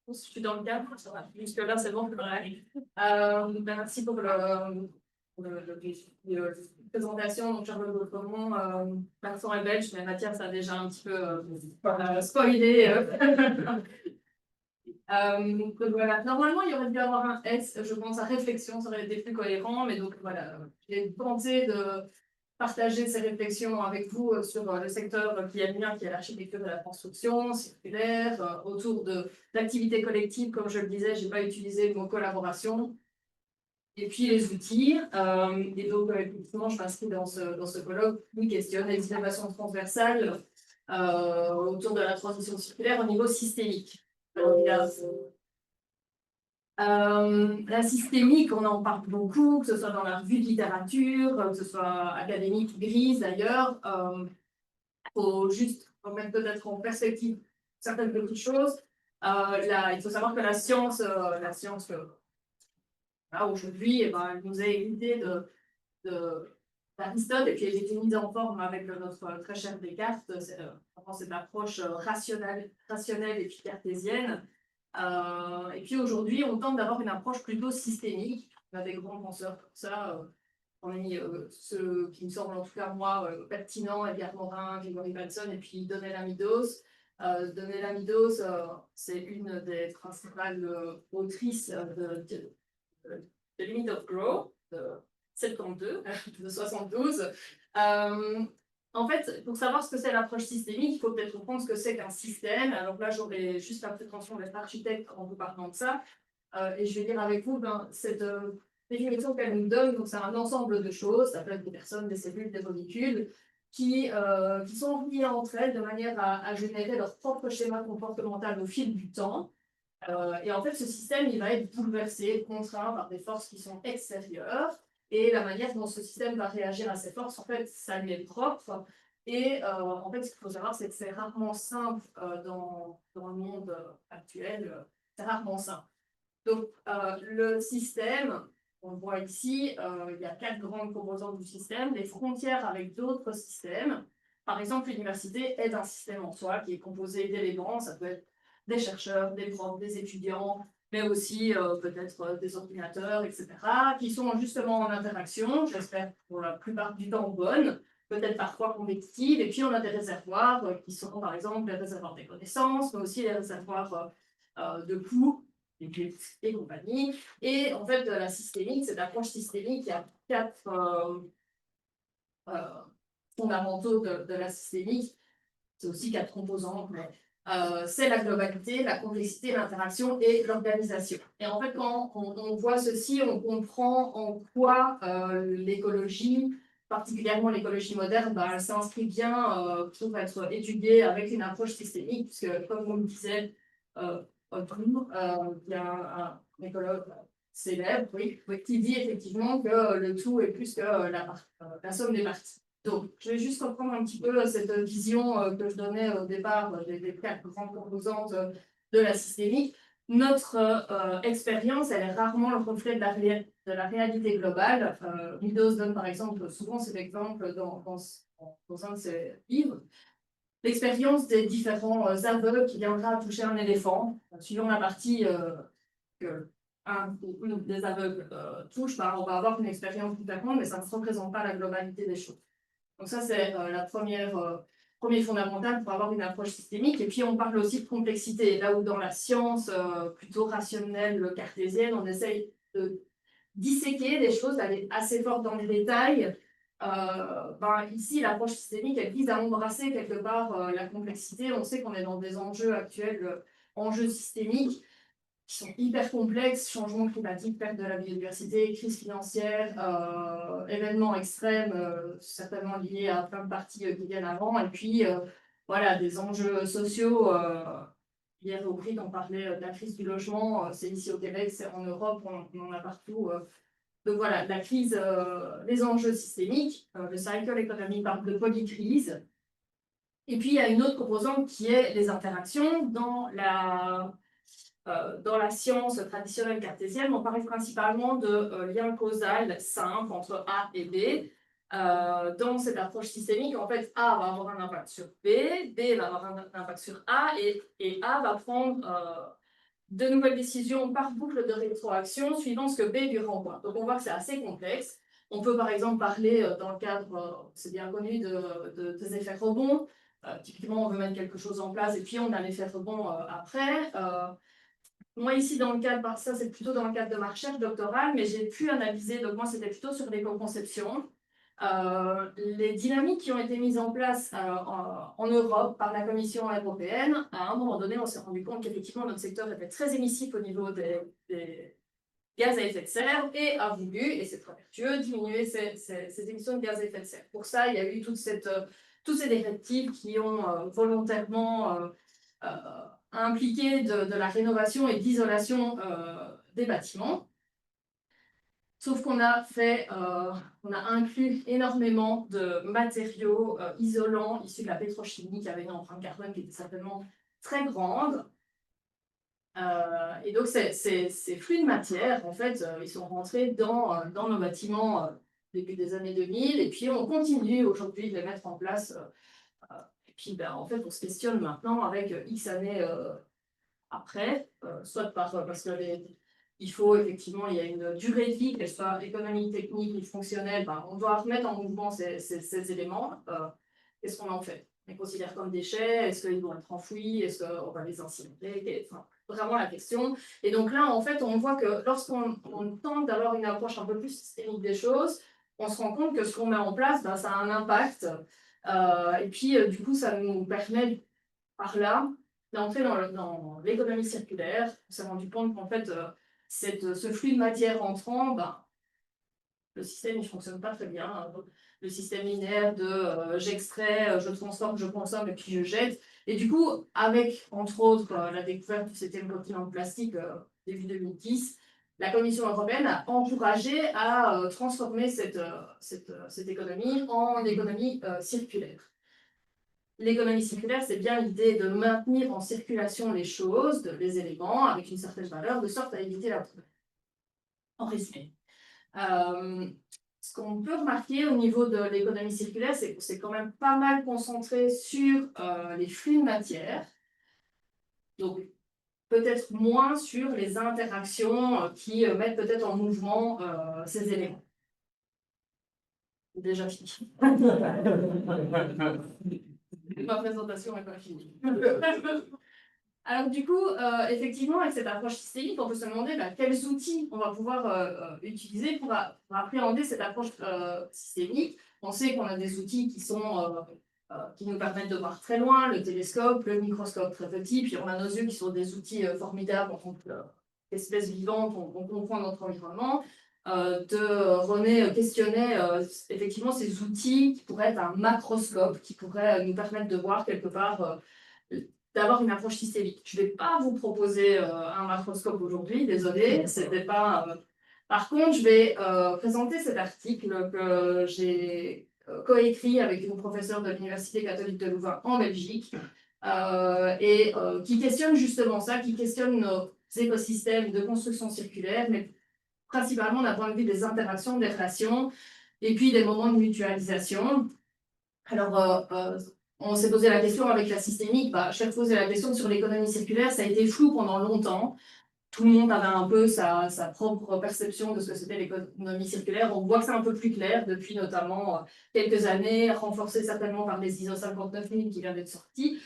Je suis dans le cadre, jusque-là, c'est bon, merci pour la présentation. Donc, Charles Gautreaumont, l'accent est belge, mais Mathias a déjà un petit peu spoilé. Donc voilà, normalement, il y aurait dû avoir un S, je pense, à réflexion, ça aurait été plus cohérent, mais donc voilà, j'ai tenté de partager ces réflexions avec vous sur le secteur qui est le mien, qui est l'architecture de la construction, circulaire, autour de l'activité collective, comme je le disais, je n'ai pas utilisé le mot collaboration, et puis les outils. Et donc, effectivement, je m'inscris dans ce colloque qui questionne les innovations transversales autour de la transition circulaire au niveau systémique. Alors, il y a la systémique, on en parle beaucoup, que ce soit dans la revue de littérature, que ce soit académique, grise d'ailleurs. Il faut juste remettre peut-être en perspective certaines petites choses. Il faut savoir que la science aujourd'hui, elle nous a hérité d'Aristote, et puis elle a été mise en forme avec notre très cher Descartes. Cette approche rationnelle et puis cartésienne. Et puis aujourd'hui, on tente d'avoir une approche plutôt systémique. On a des grands penseurs comme ça. On a mis ceux qui me semblent en tout cas moi pertinents, Edgar Morin, Gregory Bateson et puis Donella Meadows. Donella Meadows, c'est une des principales autrices de Limit of Growth, de 72, de 72. En fait, pour savoir ce que c'est l'approche systémique, il faut peut-être comprendre ce que c'est qu'un système. Alors là, j'aurais juste la prétention d'être architecte en vous parlant de ça. Et je vais dire avec vous, cette définition qu'elle nous donne, donc c'est un ensemble de choses, ça peut être des personnes, des cellules, des molécules, qui sont liées entre elles de manière à générer leur propre schéma comportemental au fil du temps. Et en fait, ce système, il va être bouleversé, contraint par des forces qui sont extérieures. Et la manière dont ce système va réagir à ces forces, en fait, ça lui est propre. Et en fait, ce qu'il faut savoir, c'est que c'est rarement simple dans le monde actuel. C'est rarement simple. Donc, le système, on le voit ici, il y a 4 grandes composantes du système, les frontières avec d'autres systèmes. Par exemple, l'université est un système en soi qui est composé d'éléments, ça peut être des chercheurs, des profs, des étudiants, mais aussi peut-être des ordinateurs, etc., qui sont justement en interaction, j'espère pour la plupart du temps bonne, peut-être parfois compétitive, et puis on a des réservoirs qui sont par exemple les réservoirs des connaissances, mais aussi les réservoirs de coûts, et compagnie. Et en fait, la systémique, cette approche systémique, il y a 4 fondamentaux de la systémique. C'est aussi 4 composantes, mais c'est la globalité, la complexité, l'interaction et l'organisation. Et en fait, quand on voit ceci, on comprend en quoi l'écologie, particulièrement l'écologie moderne, elle s'inscrit bien pour être étudiée avec une approche systémique, puisque comme on le disait, il y a un écologue célèbre, oui, qui dit effectivement que le tout est plus que la somme des parties. Donc, je vais juste reprendre un petit peu cette vision que je donnais au départ des 4 grandes composantes de la systémique. Notre expérience, elle est rarement le reflet de la réalité globale. Meadows donne par exemple souvent cet exemple dans un de ses livres. L'expérience des différents aveugles qui viendra toucher un éléphant, suivant la partie que un ou une des aveugles touche, on va avoir une expérience différente, mais ça ne représente pas la globalité des choses. Donc ça, c'est la premier fondamental pour avoir une approche systémique. Et puis, on parle aussi de complexité. Là où dans la science plutôt rationnelle, cartésienne, on essaye de disséquer des choses, d'aller assez fort dans les détails. Ici, l'approche systémique, elle vise à embrasser quelque part la complexité. On sait qu'on est dans des enjeux actuels, enjeux systémiques, qui sont hyper complexes, changement climatique, perte de la biodiversité, crise financière, événements extrêmes, certainement liés à plein de parties qui viennent avant, et puis voilà, des enjeux sociaux. Hier au BRIC, on parlait de la crise du logement, c'est ici au Québec, c'est en Europe, on en a partout. Donc voilà, la crise, les enjeux systémiques, le Circle Economy parle de polycrise. Et puis il y a une autre composante qui est les interactions. Dans la science traditionnelle cartésienne, on parle principalement de liens causaux simples entre A et B. dans cette approche systémique, en fait, A va avoir un impact sur B, B va avoir un impact sur A, et A va prendre de nouvelles décisions par boucle de rétroaction suivant ce que B lui renvoie. Donc on voit que c'est assez complexe. On peut par exemple parler dans le cadre, c'est bien connu, des effets rebonds. Typiquement, on veut mettre quelque chose en place et puis on a l'effet rebond après. Moi ici, dans le cadre, ça c'est plutôt dans le cadre de ma recherche doctorale, mais j'ai pu analyser, donc moi c'était plutôt sur l'éco-conception. Les dynamiques qui ont été mises en place en Europe par la Commission européenne, à un moment donné, on s'est rendu compte qu'effectivement notre secteur était très émissif au niveau des gaz à effet de serre et a voulu, et c'est très vertueux, diminuer ces émissions de gaz à effet de serre. Pour ça, il y a eu toutes ces directives qui ont volontairement impliqué de la rénovation et d'isolation des bâtiments. Sauf qu'on a on a inclus énormément de matériaux isolants issus de la pétrochimie qui avaient une empreinte carbone qui était certainement très grande. Et donc, ces flux de matière, en fait, ils sont rentrés dans nos bâtiments début des années 2000, et puis on continue aujourd'hui de les mettre en place. Et puis, ben, en fait, on se questionne maintenant avec X années après, soit parce que il faut effectivement, il y a une durée de vie, qu'elle soit économique, technique ou fonctionnelle, ben, on doit remettre en mouvement ces éléments. Qu'est-ce qu'on en fait? On les considère comme déchets? Est-ce qu'ils vont être enfouis? Est-ce qu'on va les incinérer? Enfin, vraiment la question. Et donc là, en fait, on voit que lorsqu'on tente d'avoir une approche un peu plus systémique des choses, on se rend compte que ce qu'on met en place, ben, ça a un impact. Et puis, du coup, ça nous permet par là d'entrer dans l'économie circulaire. On s'est rendu compte qu'en fait, ce flux de matière entrant, ben, le système ne fonctionne pas très bien. Le système linéaire de j'extrais, je transforme, je consomme et puis je jette. Et du coup, avec, entre autres, la découverte du 7e continent de plastique début 2010, la Commission européenne a encouragé à transformer cette économie en économie circulaire. L'économie circulaire, c'est bien l'idée de maintenir en circulation les choses, les éléments, avec une certaine valeur, de sorte à éviter la poubelle. En résumé. Ce qu'on peut remarquer au niveau de l'économie circulaire, c'est que c'est quand même pas mal concentré sur les flux de matière. Donc, peut-être moins sur les interactions qui mettent peut-être en mouvement ces éléments. Déjà fini. Ma présentation n'est pas finie. Alors du coup, effectivement, avec cette approche systémique, on peut se demander quels outils on va pouvoir utiliser pour appréhender cette approche systémique. On sait qu'on a des outils qui nous permettent de voir très loin, le télescope, le microscope très petit, puis on a nos yeux qui sont des outils formidables en tant qu'espèces vivantes, on comprend notre environnement. René questionnait effectivement ces outils qui pourraient être un macroscope, qui pourraient nous permettre de voir quelque part, d'avoir une approche systémique. Je ne vais pas vous proposer un macroscope aujourd'hui, désolé, c'était pas... Par contre, je vais présenter cet article que j'ai coécrit avec une professeure de l'Université catholique de Louvain en Belgique, et qui questionne justement ça, qui questionne nos écosystèmes de construction circulaire, mais principalement d'un point de vue des interactions, des relations, et puis des moments de mutualisation. Alors, on s'est posé la question avec la systémique, chaque fois posé la question sur l'économie circulaire, ça a été flou pendant longtemps. Tout le monde avait un peu sa propre perception de ce que c'était l'économie circulaire. On voit que c'est un peu plus clair depuis notamment quelques années, renforcé certainement par les ISO 59000 qui viennent d'être sortis.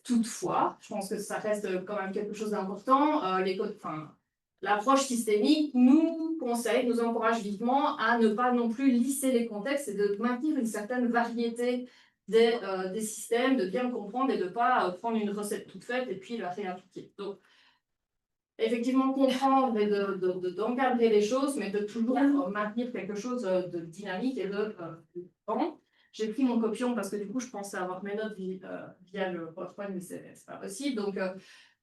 Toutefois, je pense que ça reste quand même quelque chose d'important. L'approche systémique nous conseille, nous encourage vivement à ne pas non plus lisser les contextes et de maintenir une certaine variété des systèmes, de bien comprendre et de ne pas prendre une recette toute faite et puis la réappliquer. Donc, effectivement, comprendre et d'encadrer les choses, mais de toujours maintenir quelque chose de dynamique et de temps. J'ai pris mon copion parce que du coup, je pensais avoir mes notes via le PowerPoint, mais c'est pas possible. Donc,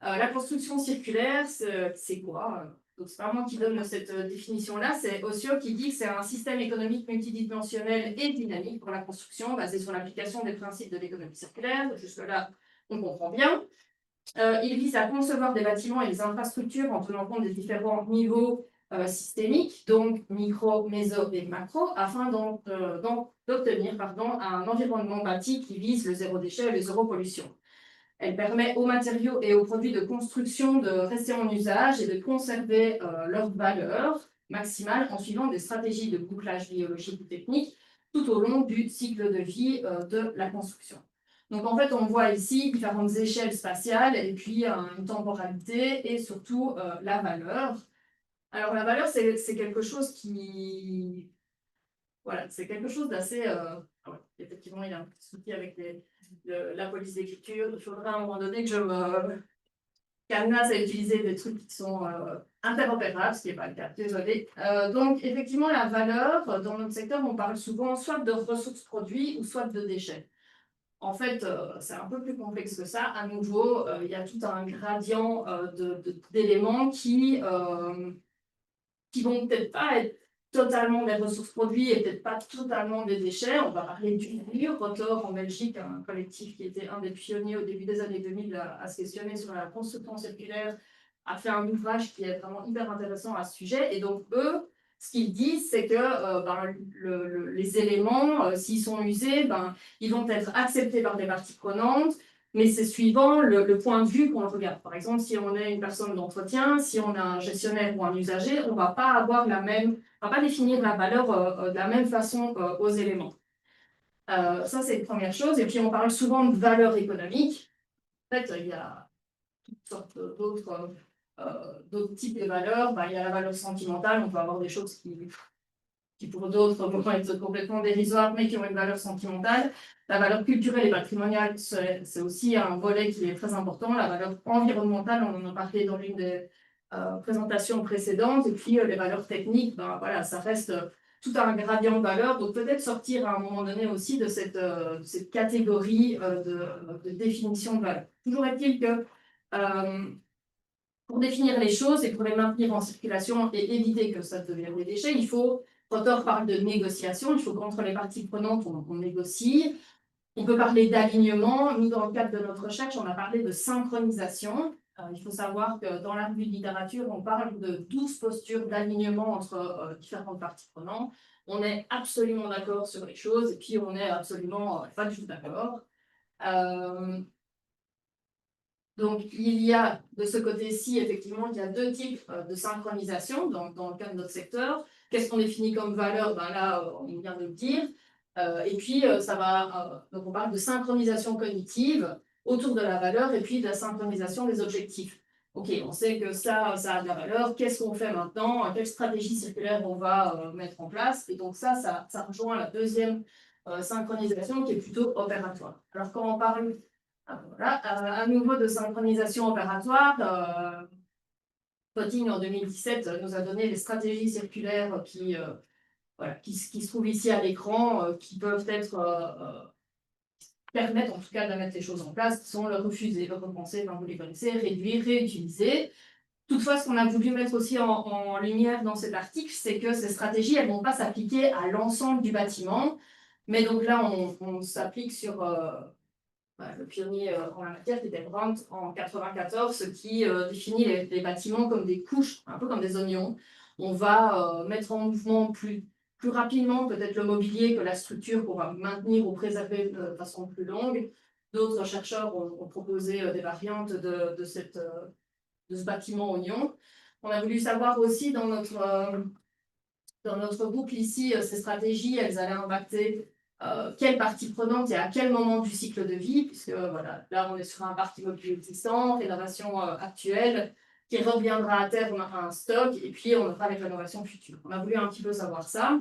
la construction circulaire, c'est quoi? Donc, c'est pas moi qui donne cette définition-là, c'est Osio qui dit que c'est un système économique multidimensionnel et dynamique pour la construction, basé sur l'application des principes de l'économie circulaire. Jusque-là, on comprend bien. Il vise à concevoir des bâtiments et des infrastructures en tenant compte des différents niveaux systémiques, donc micro, méso et macro, afin d'obtenir un environnement bâti qui vise le zéro déchet et le zéro pollution. Elle permet aux matériaux et aux produits de construction de rester en usage et de conserver leur valeur maximale en suivant des stratégies de bouclage biologique ou technique tout au long du cycle de vie de la construction. Donc en fait, on voit ici différentes échelles spatiales et puis une temporalité et surtout la valeur. Alors la valeur, c'est quelque chose qui... Voilà, c'est quelque chose d'assez... ouais, effectivement, il y a un petit souci avec la police d'écriture. Il faudra à un moment donné que je me cadenasse à utiliser des trucs qui sont interopérables, ce qui n'est pas le cas, désolé. Donc effectivement, la valeur, dans notre secteur, on parle souvent soit de ressources produits ou soit de déchets. En fait, c'est un peu plus complexe que ça. À nouveau, il y a tout un gradient d'éléments qui vont peut-être pas être totalement des ressources produits et peut-être pas totalement des déchets. On va parler du Rotor en Belgique, un collectif qui était un des pionniers au début des années 2000 à se questionner sur la construction circulaire, a fait un ouvrage qui est vraiment hyper intéressant à ce sujet. Et donc, eux, ce qu'ils disent, c'est que les éléments, s'ils sont usés, ils vont être acceptés par des parties prenantes, mais c'est suivant le point de vue qu'on regarde. Par exemple, si on est une personne d'entretien, si on a un gestionnaire ou un usager, on ne va pas avoir on va pas définir la valeur de la même façon aux éléments. Ça, c'est une première chose. Et puis, on parle souvent de valeur économique. En fait, il y a toutes sortes d'autres types de valeurs. Il y a la valeur sentimentale. On peut avoir des choses qui pour d'autres vont être complètement dérisoires, mais qui ont une valeur sentimentale. La valeur culturelle et patrimoniale, c'est aussi un volet qui est très important. La valeur environnementale, on en a parlé dans l'une des présentations précédentes. Et puis, les valeurs techniques, voilà, ça reste tout un gradient de valeurs. Donc, peut-être sortir à un moment donné aussi de cette catégorie de définition de valeur. Toujours est-il que pour définir les choses et pour les maintenir en circulation et éviter que ça devienne des déchets, il faut... Rotor parle de négociation, il faut qu'entre les parties prenantes, on négocie. On peut parler d'alignement. Nous, dans le cadre de notre recherche, on a parlé de synchronisation. Il faut savoir que dans la revue de littérature, on parle de 12 postures d'alignement entre différentes parties prenantes. On est absolument d'accord sur les choses et puis on n'est absolument pas du tout d'accord. Donc, il y a de ce côté-ci, effectivement, il y a deux types de synchronisation dans le cas de notre secteur. Qu'est-ce qu'on définit comme valeur? Là, on vient de le dire. Et puis, donc on parle de synchronisation cognitive autour de la valeur et puis de la synchronisation des objectifs. OK, on sait que ça a de la valeur. Qu'est-ce qu'on fait maintenant? Quelle stratégie circulaire on va mettre en place? Et donc, ça rejoint la deuxième synchronisation qui est plutôt opératoire. Alors, quand on parle voilà, à nouveau de synchronisation opératoire, Potting en 2017 nous a donné les stratégies circulaires qui se trouvent ici à l'écran, qui peuvent permettre en tout cas de mettre les choses en place, qui sont le refuser, le repenser, vous les connaissez, réduire, réutiliser. Toutefois, ce qu'on a voulu mettre aussi en lumière dans cet article, c'est que ces stratégies, elles ne vont pas s'appliquer à l'ensemble du bâtiment, mais donc là, on s'applique sur le pionnier en la matière, qui était Brandt en 1994, qui définit les bâtiments comme des couches, un peu comme des oignons. On va mettre en mouvement plus rapidement peut-être le mobilier que la structure pour maintenir ou préserver de façon plus longue. D'autres chercheurs ont proposé des variantes de ce bâtiment oignon. On a voulu savoir aussi dans notre boucle ici, ces stratégies, elles allaient impacter quelle partie prenante et à quel moment du cycle de vie, puisque voilà, là on est sur un parc immobilier existant, rénovation actuelle, qui reviendra à terme à un stock, et puis on aura les rénovations futures. On a voulu un petit peu savoir ça.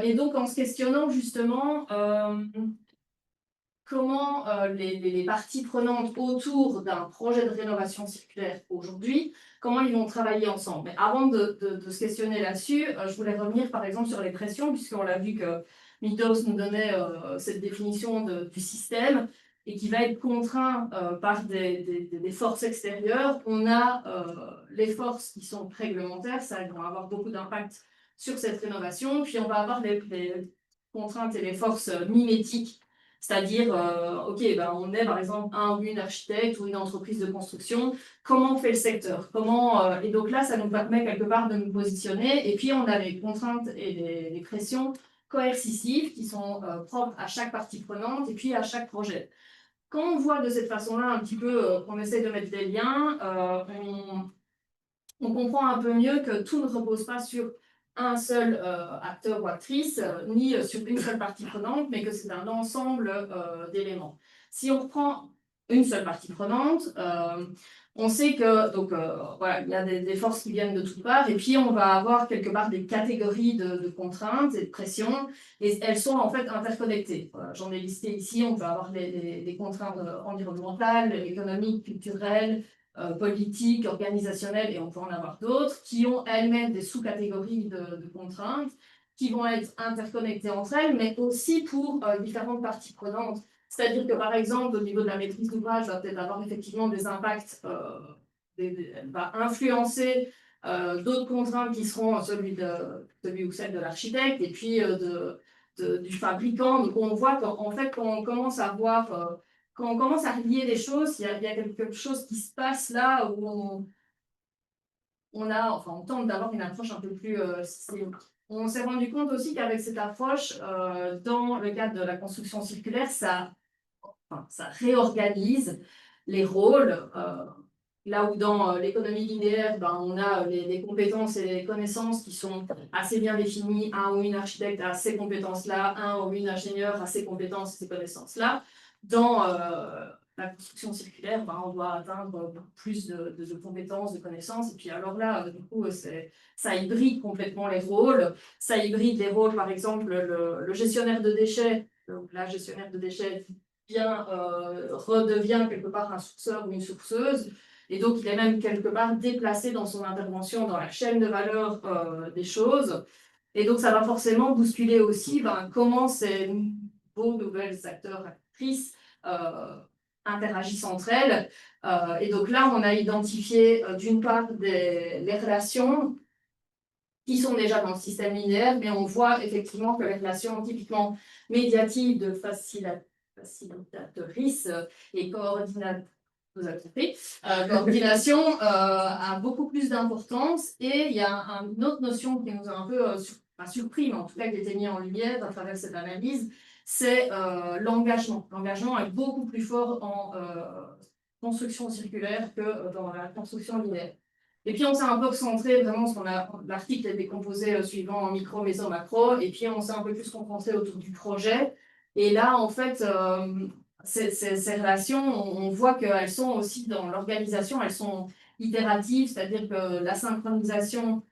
Et donc en se questionnant justement comment les parties prenantes autour d'un projet de rénovation circulaire aujourd'hui, comment ils vont travailler ensemble. Mais avant de se questionner là-dessus, je voulais revenir par exemple sur les pressions, puisqu'on l'a vu que Mythos nous donnait cette définition du système et qui va être contraint par des forces extérieures. On a les forces qui sont réglementaires, ça va avoir beaucoup d'impact sur cette rénovation. Puis on va avoir les contraintes et les forces mimétiques, C'est-à-dire, OK, ben, on est par exemple un ou une architecte ou une entreprise de construction, comment on fait le secteur? Et donc là, ça nous permet quelque part de nous positionner. Et puis, on a les contraintes et les pressions coercitives qui sont propres à chaque partie prenante et puis à chaque projet. Quand on voit de cette façon-là un petit peu qu'on essaie de mettre des liens, on comprend un peu mieux que tout ne repose pas sur un seul acteur ou actrice, ni sur une seule partie prenante, mais que c'est un ensemble d'éléments. Si on reprend une seule partie prenante, on sait que voilà, il y a des forces qui viennent de toutes parts, et puis on va avoir quelque part des catégories de contraintes et de pressions, et elles sont en fait interconnectées. Voilà, j'en ai listé ici, on peut avoir des contraintes environnementales, économiques, culturelles, politiques, organisationnelles, et on peut en avoir d'autres, qui ont elles-mêmes des sous-catégories de contraintes, qui vont être interconnectées entre elles, mais aussi pour différentes parties prenantes. C'est-à-dire que, par exemple, au niveau de la maîtrise d'ouvrage, va peut-être avoir effectivement des impacts, va influencer d'autres contraintes qui seront celui ou celle de l'architecte, et puis du fabricant. Donc on voit qu'en fait, quand on commence à voir quand on commence à relier les choses, il y a quelque chose qui se passe là où on tente d'avoir une approche un peu plus systémique. On s'est rendu compte aussi qu'avec cette approche, dans le cadre de la construction circulaire, ça réorganise les rôles. Là où dans l'économie linéaire, ben, on a les compétences et les connaissances qui sont assez bien définies. Un ou une architecte a ces compétences-là, un ou une ingénieure a ces compétences et ces connaissances-là. Dans la construction circulaire, ben, on doit atteindre plus de compétences, de connaissances. Et puis alors là, du coup, ça hybride complètement les rôles. Ça hybride les rôles, par exemple, le gestionnaire de déchets. Donc la gestionnaire de déchets redevient quelque part un sourceur ou une sourceuse. Et donc, il est même quelque part déplacé dans son intervention dans la chaîne de valeur des choses. Et donc, ça va forcément bousculer aussi comment ces nouvelles acteurs, actrices interagissent entre elles. Et donc là, on a identifié d'une part les relations qui sont déjà dans le système linéaire, mais on voit effectivement que les relations typiquement médiatiques de facilitatrices et coordination a beaucoup plus d'importance. Et il y a une autre notion qui nous a un peu surpris, mais en tout cas qui a été mise en lumière à travers cette analyse, c'est l'engagement. L'engagement est beaucoup plus fort en construction circulaire que dans la construction linéaire. Et puis on s'est un peu recentré vraiment, l'article est décomposé suivant micro, méso, macro, et puis on s'est un peu plus concentré autour du projet. Et là, en fait, ces relations, on voit qu'elles sont aussi dans l'organisation, elles sont itératives, c'est-à-dire que la synchronisation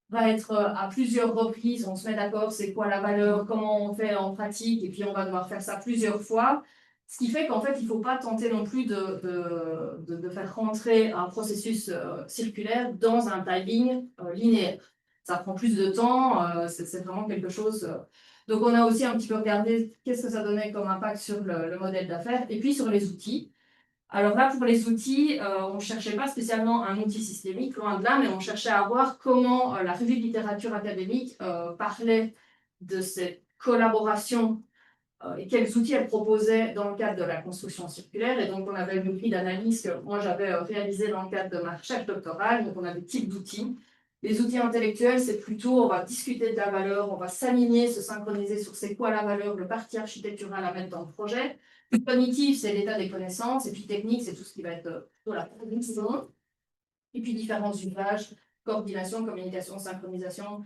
va être à plusieurs reprises, on se met d'accord, c'est quoi la valeur, comment on fait en pratique, et puis on va devoir faire ça plusieurs fois. Ce qui fait qu'en fait, il ne faut pas tenter non plus de faire rentrer un processus circulaire dans un timing linéaire. Ça prend plus de temps, c'est vraiment quelque chose. Donc, on a aussi un petit peu regardé qu'est-ce que ça donnait comme impact sur le modèle d'affaires et puis sur les outils. Alors là, pour les outils, on ne cherchait pas spécialement un outil systémique, loin de là, mais on cherchait à voir comment la revue de littérature académique parlait de cette collaboration et quels outils elle proposait dans le cadre de la construction circulaire. Et donc, on avait une grille d'analyse que moi, j'avais réalisée dans le cadre de ma recherche doctorale. Donc, on a des types d'outils. Les outils intellectuels, c'est plutôt, on va discuter de la valeur, on va s'aligner, se synchroniser sur c'est quoi la valeur, le parti architectural à mettre dans le projet. Cognitif, c'est l'état des connaissances. Et puis technique, c'est tout ce qui va être plutôt la production. Et puis différents usages, coordination, communication, synchronisation,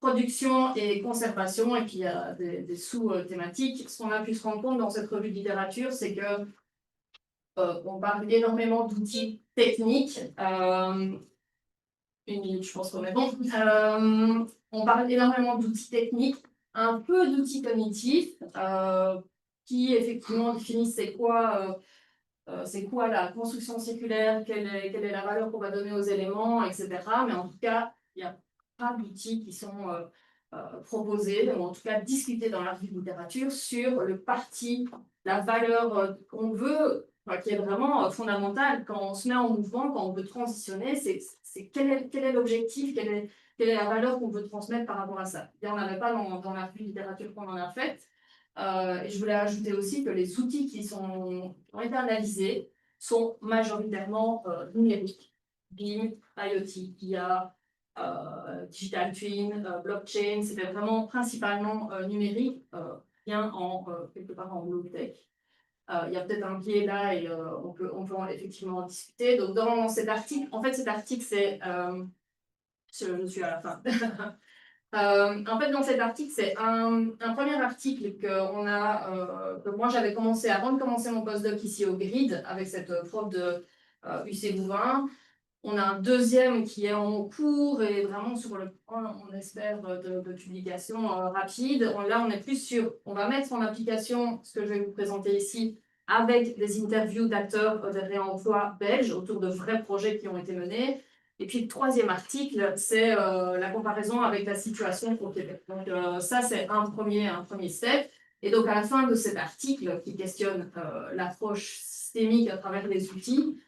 production et conservation, et puis il y a des sous-thématiques. Ce qu'on a pu se rendre compte dans cette revue de littérature, c'est que on parle énormément d'outils techniques. Une minute, je pense qu'on est bon. On parle énormément d'outils techniques, un peu d'outils cognitifs, qui effectivement définissent c'est quoi la construction circulaire, quelle est la valeur qu'on va donner aux éléments, etc. Mais en tout cas, il n'y a pas d'outils qui sont proposés, ou en tout cas discutés dans la revue de littérature sur le parti, la valeur qu'on veut, qui est vraiment fondamentale quand on se met en mouvement, quand on veut transitionner, c'est quel est l'objectif, quelle est la valeur qu'on veut transmettre par rapport à ça. Il n'y en avait pas dans la revue de littérature qu'on en a faite. Et je voulais ajouter aussi que les outils qui ont été analysés sont majoritairement numériques. BIM, IoT, IA, Digital Twin, Blockchain, c'était vraiment principalement numérique, rien quelque part en low-tech. Il y a peut-être un biais là et on peut effectivement en discuter. Donc dans cet article, en fait cet article c'est, je suis à la fin. En fait, dans cet article, c'est un premier article que moi j'avais commencé avant de commencer mon postdoc ici au GRID avec cette prof de UC Louvain. On a un deuxième qui est en cours et vraiment sur le point, on espère, de publication rapide. Là, on est plus sur, on va mettre en application ce que je vais vous présenter ici avec des interviews d'acteurs de réemploi belges autour de vrais projets qui ont été menés. Et puis le troisième article, c'est la comparaison avec la situation au Québec. Donc ça, c'est un premier step. Et donc à la fin de cet article qui questionne l'approche systémique à travers les outils,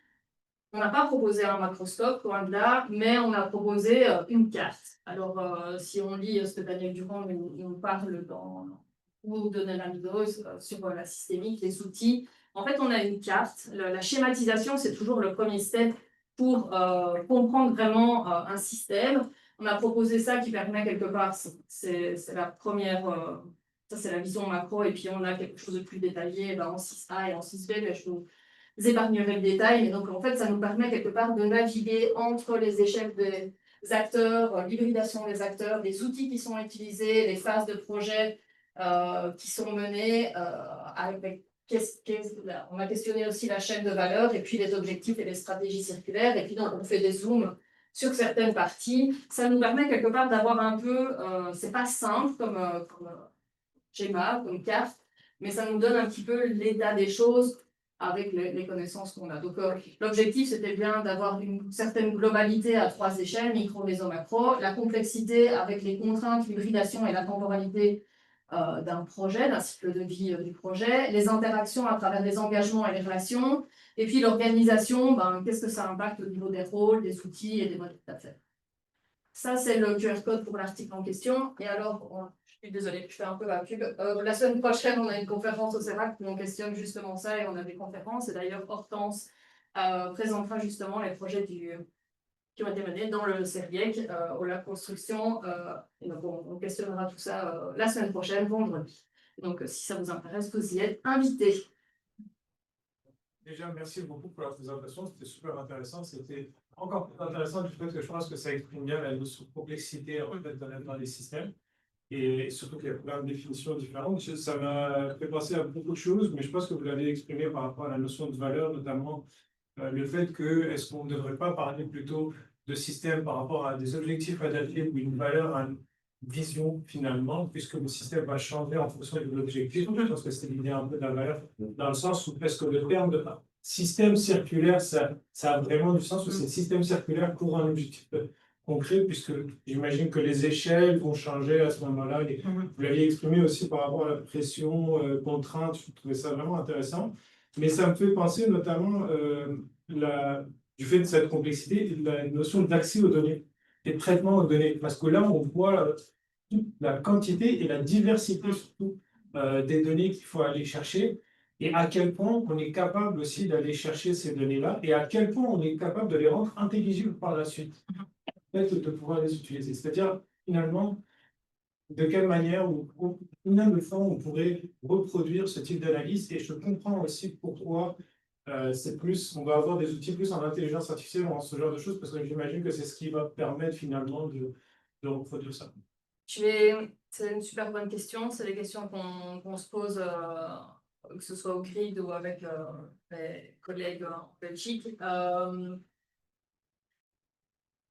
on n'a pas proposé un macroscope, loin de là, mais on a proposé une carte. Alors, si on lit ce que Daniel Durand nous parle dans ou de la Meadows sur la systémique, les outils, en fait, on a une carte. La schématisation, c'est toujours le premier step pour comprendre vraiment un système. On a proposé ça qui permet quelque part, c'est la première, ça c'est la vision macro, et puis on a quelque chose de plus détaillé en 6A et en 6B, mais je vous épargnerai le détail, mais donc en fait, ça nous permet quelque part de naviguer entre les échelles des acteurs, l'hybridation des acteurs, les outils qui sont utilisés, les phases de projet qui sont menées. On a questionné aussi la chaîne de valeur et puis les objectifs et les stratégies circulaires. Et puis donc, on fait des zooms sur certaines parties. Ça nous permet quelque part d'avoir un peu, c'est pas simple comme schéma, comme carte, mais ça nous donne un petit peu l'état des choses avec les connaissances qu'on a. Donc, l'objectif, c'était bien d'avoir une certaine globalité à 3 échelles, micro, méso, macro, la complexité avec les contraintes, l'hybridation et la temporalité d'un projet, d'un cycle de vie du projet, les interactions à travers les engagements et les relations, et puis l'organisation, qu'est-ce que ça impacte au niveau des rôles, des outils et des modèles d'affaires. Ça, c'est le QR code pour l'article en question. Et alors, je suis désolée, je fais un peu la pub. La semaine prochaine, on a une conférence au CERAC où on questionne justement ça et on a des conférences. Et d'ailleurs, Hortense présentera justement les projets qui ont été menés dans le CERIEC, au lac Construction. Et donc, on questionnera tout ça la semaine prochaine, vendredi. Donc, si ça vous intéresse, vous y êtes invités. Déjà, merci beaucoup pour la présentation. C'était super intéressant. C'était encore plus intéressant du fait que je pense que ça exprime bien la notion de complexité en fait, dans les systèmes. Et surtout qu'il y a plein de définitions différentes. Ça m'a fait penser à beaucoup de choses, mais je pense que vous l'avez exprimé par rapport à la notion de valeur, notamment le fait que est-ce qu'on ne devrait pas parler plutôt de système par rapport à des objectifs adaptés ou une valeur à une vision finalement, puisque le système va changer en fonction de l'objectif. Je pense que c'est l'idée un peu de la valeur, dans le sens où est-ce que le terme de système circulaire, ça a vraiment du sens, ou c'est système circulaire pour un objectif concret, puisque j'imagine que les échelles vont changer à ce moment-là. Vous l'aviez exprimé aussi par rapport à la pression, contrainte, je trouvais ça vraiment intéressant. Mais ça me fait penser notamment du fait de cette complexité, la notion d'accès aux données et de traitement aux données. Parce que là, on voit toute la quantité et la diversité surtout des données qu'il faut aller chercher et à quel point on est capable aussi d'aller chercher ces données-là et à quel point on est capable de les rendre intelligibles par la suite, de pouvoir les utiliser. C'est-à-dire, finalement, de quelle manière ou combien de fois on pourrait reproduire ce type d'analyse. Et je comprends aussi pourquoi on va avoir des outils plus en intelligence artificielle ou en ce genre de choses, parce que j'imagine que c'est ce qui va permettre finalement de reproduire ça. C'est une super bonne question. C'est des questions qu'on se pose, que ce soit au GRID ou avec mes collègues en Belgique.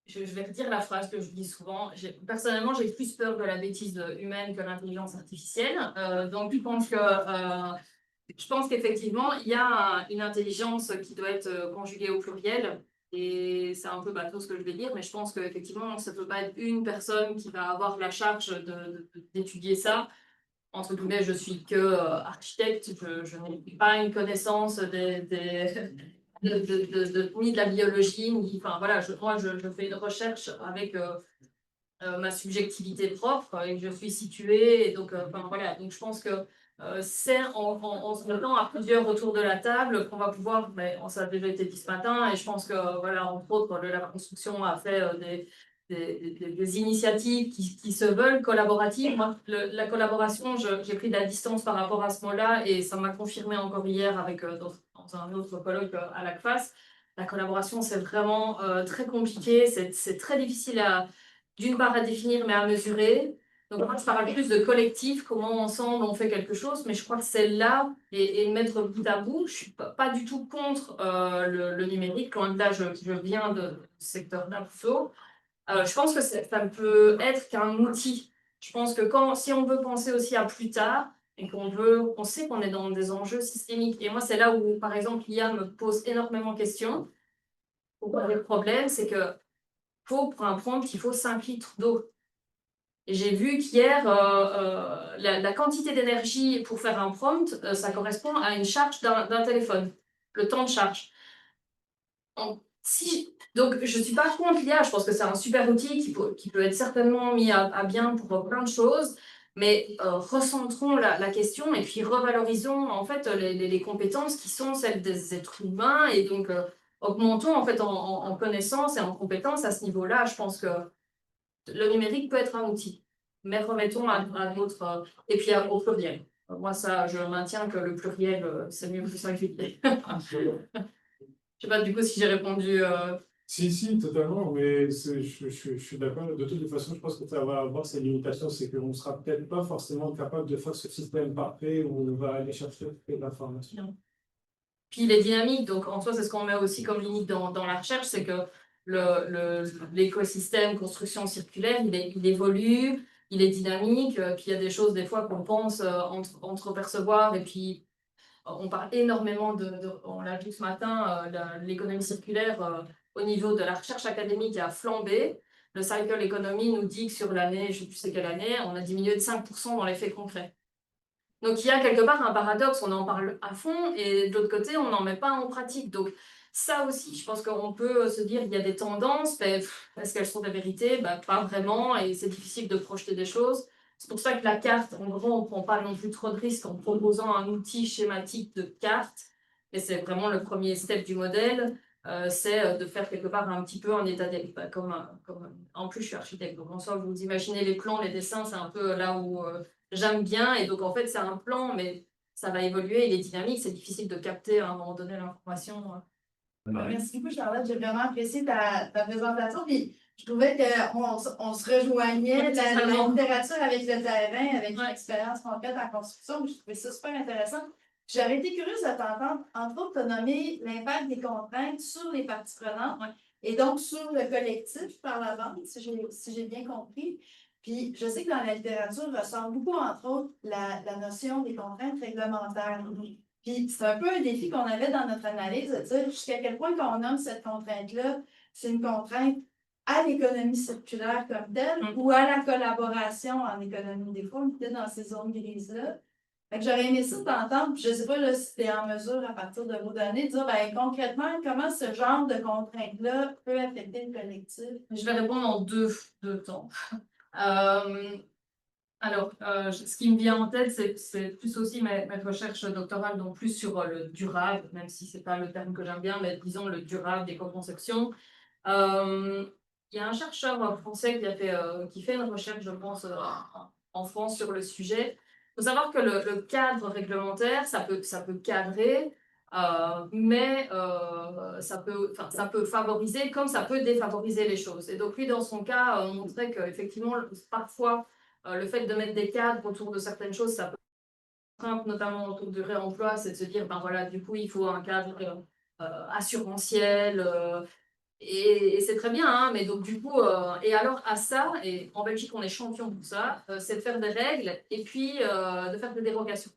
Je vais redire la phrase que je dis souvent. Personnellement, j'ai plus peur de la bêtise humaine que l'intelligence artificielle. Donc, je pense qu'effectivement, il y a une intelligence qui doit être conjuguée au pluriel. Et c'est un peu bateau ce que je vais dire, mais je pense qu'effectivement, ça ne peut pas être une personne qui va avoir la charge d'étudier ça. Entre guillemets, je suis que architecte, je n'ai pas une connaissance ni de la biologie, enfin voilà, moi je fais une recherche avec ma subjectivité propre et je suis située, et donc, voilà, donc je pense que c'est en se mettant à plusieurs autour de la table qu'on va pouvoir, mais ça a déjà été dit ce matin, et je pense que, voilà, entre autres, la construction a fait des initiatives qui se veulent collaboratives. Moi, la collaboration, j'ai pris de la distance par rapport à ce mot-là, et ça m'a confirmé encore hier avec, dans un autre colloque à l'ACFAS. La collaboration, c'est vraiment très compliqué, c'est très difficile d'une part à définir, mais à mesurer. Donc moi, je parle plus de collectif, comment ensemble on fait quelque chose, mais je crois que c'est là, et mettre bout à bout, je suis pas du tout contre le numérique, loin de là, je viens de ce secteur-là plutôt. Je pense que ça ne peut être qu'un outil. Je pense que si on veut penser aussi à plus tard, et on sait qu'on est dans des enjeux systémiques, et moi c'est là où, par exemple, l'IA me pose énormément de questions. Le problème, c'est que pour un prompt, il faut 5 litres d'eau. Et j'ai vu qu'hier, la quantité d'énergie pour faire un prompt, ça correspond à une charge d'un téléphone, le temps de charge. Donc, je ne suis pas contre l'IA, je pense que c'est un super outil qui peut être certainement mis à bien pour plein de choses, mais recentrons la question et puis revalorisons en fait les compétences qui sont celles des êtres humains, et donc augmentons en fait en connaissances et en compétences à ce niveau-là. Je pense que le numérique peut être un outil, mais remettons à d'autres. Et puis au pluriel. Moi, ça, je maintiens que le pluriel, c'est mieux que le singulier. Je sais pas du coup si j'ai répondu. Si, totalement, mais je suis d'accord. De toute façon, je pense que ça va avoir ses limitations, c'est qu'on ne sera peut-être pas forcément capable de faire ce système parfait où on va aller chercher toute l'information. Puis il est dynamique, donc en soi, c'est ce qu'on met aussi comme limite dans la recherche, c'est que l'écosystème construction circulaire, il évolue, il est dynamique, puis il y a des choses des fois qu'on pense entrepercevoir, et puis on parle énormément on l'a vu ce matin, l'économie circulaire au niveau de la recherche académique a flambé. Le Cycle Economy nous dit que sur l'année, je ne sais plus c'est quelle année, on a diminué de 5% dans l'effet concret. Donc il y a quelque part un paradoxe, on en parle à fond, et de l'autre côté, on n'en met pas en pratique. Donc ça aussi, je pense qu'on peut se dire qu'il y a des tendances, mais est-ce qu'elles sont des vérités? Pas vraiment, et c'est difficile de projeter des choses. C'est pour ça que la carte, en gros, on ne prend pas non plus trop de risques en proposant un outil schématique de carte, et c'est vraiment le premier step du modèle, c'est de faire quelque part un petit peu un état des lieux. En plus, je suis architecte, donc en soi, vous imaginez les plans, les dessins, c'est un peu là où j'aime bien, et donc en fait, c'est un plan, mais ça va évoluer, il est dynamique, c'est difficile de capter à un moment donné l'information. Merci beaucoup, Charlotte. J'ai vraiment apprécié ta présentation. Puis je trouvais qu'on se rejoignait la littérature avec le terrain, avec l'expérience concrète en construction. Je trouvais ça super intéressant. J'aurais été curieuse de t'entendre, entre autres, te nommer l'impact des contraintes sur les parties prenantes et donc sur le collectif par la bande, si j'ai bien compris. Puis je sais que dans la littérature ressort beaucoup, entre autres, la notion des contraintes réglementaires. Puis c'est un peu un défi qu'on avait dans notre analyse, de dire jusqu'à quel point qu'on nomme cette contrainte-là, c'est une contrainte à l'économie circulaire comme telle ou à la collaboration en économie. Des fois, on était dans ces zones grises-là. Fait que j'aurais aimé ça t'entendre, puis je ne sais pas là, si tu es en mesure, à partir de vos données, de dire concrètement, comment ce genre de contrainte-là peut affecter le collectif? Je vais répondre en deux temps. Alors, ce qui me vient en tête, c'est plus aussi mes recherches doctorales, donc plus sur le durable, même si ce n'est pas le terme que j'aime bien, mais disons le durable d'éco-conception. Il y a un chercheur français qui fait une recherche, je pense, en France sur le sujet. Il faut savoir que le cadre réglementaire, ça peut cadrer, mais ça peut favoriser comme ça peut défavoriser les choses. Et donc lui, dans son cas, montrait qu'effectivement, parfois, le fait de mettre des cadres autour de certaines choses, ça peut, notamment autour du réemploi, c'est de se dire, ben voilà, du coup, il faut un cadre assurantiel, et c'est très bien, hein, mais donc du coup, et alors à ça, et en Belgique, on est champion pour ça, c'est de faire des règles et puis de faire des dérogations.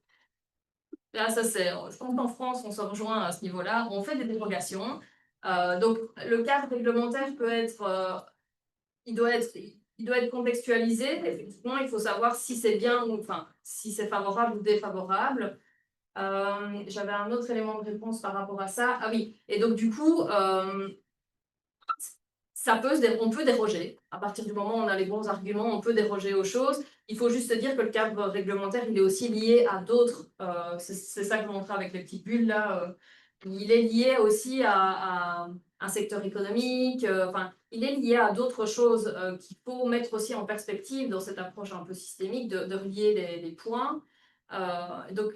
Là, ça c'est, je pense qu'en France, on se rejoint à ce niveau-là, on fait des dérogations. Donc le cadre réglementaire peut être, il doit être contextualisé. Effectivement, il faut savoir si c'est bien ou enfin si c'est favorable ou défavorable. J'avais un autre élément de réponse par rapport à ça. Ah oui, et donc du coup, on peut déroger. À partir du moment où on a les bons arguments, on peut déroger aux choses. Il faut juste dire que le cadre réglementaire, il est aussi lié à d'autres. C'est ça que je montrais avec les petites bulles là. Il est lié aussi à un secteur économique. Enfin, il est lié à d'autres choses qu'il faut mettre aussi en perspective dans cette approche un peu systémique de relier les points. Donc,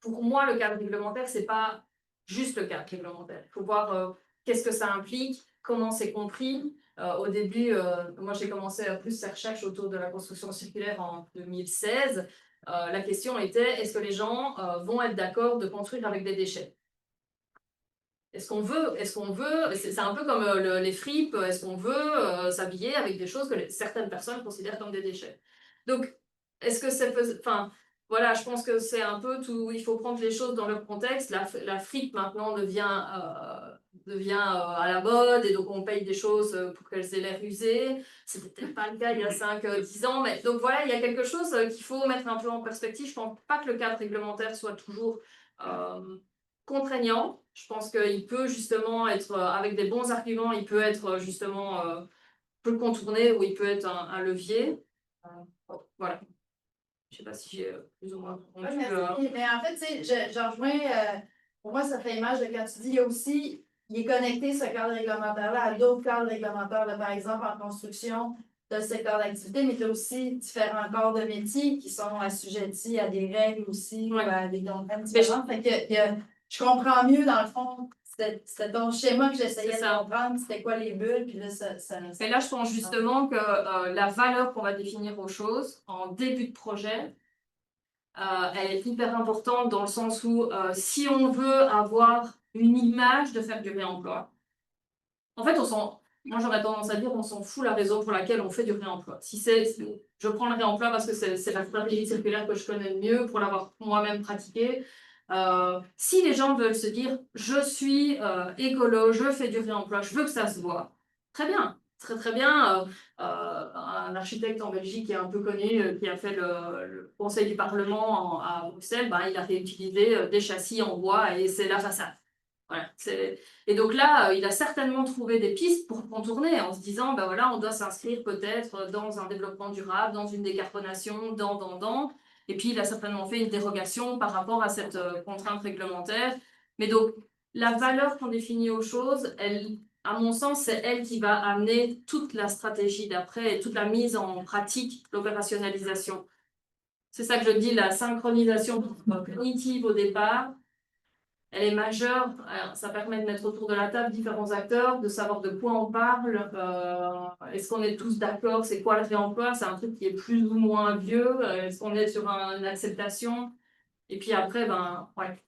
pour moi, le cadre réglementaire, c'est pas juste le cadre réglementaire. Il faut voir qu'est-ce que ça implique, comment c'est compris. Au début, moi j'ai commencé à plus ces recherches autour de la construction circulaire en 2016. La question était, est-ce que les gens vont être d'accord de construire avec des déchets? Est-ce qu'on veut, c'est un peu comme les fripes, est-ce qu'on veut s'habiller avec des choses que certaines personnes considèrent comme des déchets? Donc, est-ce que c'est... Enfin, voilà, je pense que c'est un peu tout... Il faut prendre les choses dans leur contexte. La fripe, maintenant, devient à la mode, et donc on paye des choses pour qu'elles aient l'air usées. C'était peut-être pas le cas il y a 5-10 ans, mais donc voilà, il y a quelque chose qu'il faut mettre un peu en perspective. Je pense pas que le cadre réglementaire soit toujours contraignant. Je pense qu'il peut justement être, avec des bons arguments, il peut être justement peut contourner, ou il peut être un levier. Voilà. Je sais pas si j'ai plus ou moins répondu. Mais en fait, tu sais, je rejoins, pour moi, ça fait image de quand tu dis, il y a aussi, il est connecté, ce cadre réglementaire-là, à d'autres cadres réglementaires, là, par exemple, en construction de secteur d'activité, mais tu as aussi différents corps de métier qui sont assujettis à des règles aussi, ou à des contraintes différentes. Fait que, je comprends mieux, dans le fond, c'était ton schéma que j'essayais de comprendre, c'était quoi les bulles, puis là, Et là, je pense justement que la valeur qu'on va définir aux choses en début de projet, elle est hyper importante dans le sens où si on veut avoir une image de faire du réemploi, en fait, moi j'aurais tendance à dire on s'en fout la raison pour laquelle on fait du réemploi. Je prends le réemploi parce que c'est la stratégie circulaire que je connais le mieux pour l'avoir moi-même pratiquée. Si les gens veulent se dire je suis écolo, je fais du réemploi, je veux que ça se voit, très bien, très bien. Un architecte en Belgique qui est un peu connu, qui a fait le conseil du Parlement à Bruxelles, il a réutilisé des châssis en bois et c'est la façade. Voilà, et donc là, il a certainement trouvé des pistes pour contourner en se disant, ben voilà, on doit s'inscrire peut-être dans un développement durable, dans une décarbonation, et puis il a certainement fait une dérogation par rapport à cette contrainte réglementaire. Mais donc, la valeur qu'on définit aux choses, elle, à mon sens, c'est elle qui va amener toute la stratégie d'après et toute la mise en pratique, l'opérationnalisation. C'est ça que je dis, la synchronisation cognitive au départ, elle est majeure. Ça permet de mettre autour de la table différents acteurs, de savoir de quoi on parle. Est-ce qu'on est tous d'accord? C'est quoi le réemploi? C'est un truc qui est plus ou moins vieux. Est-ce qu'on est sur une acceptation? Et puis après, ouais,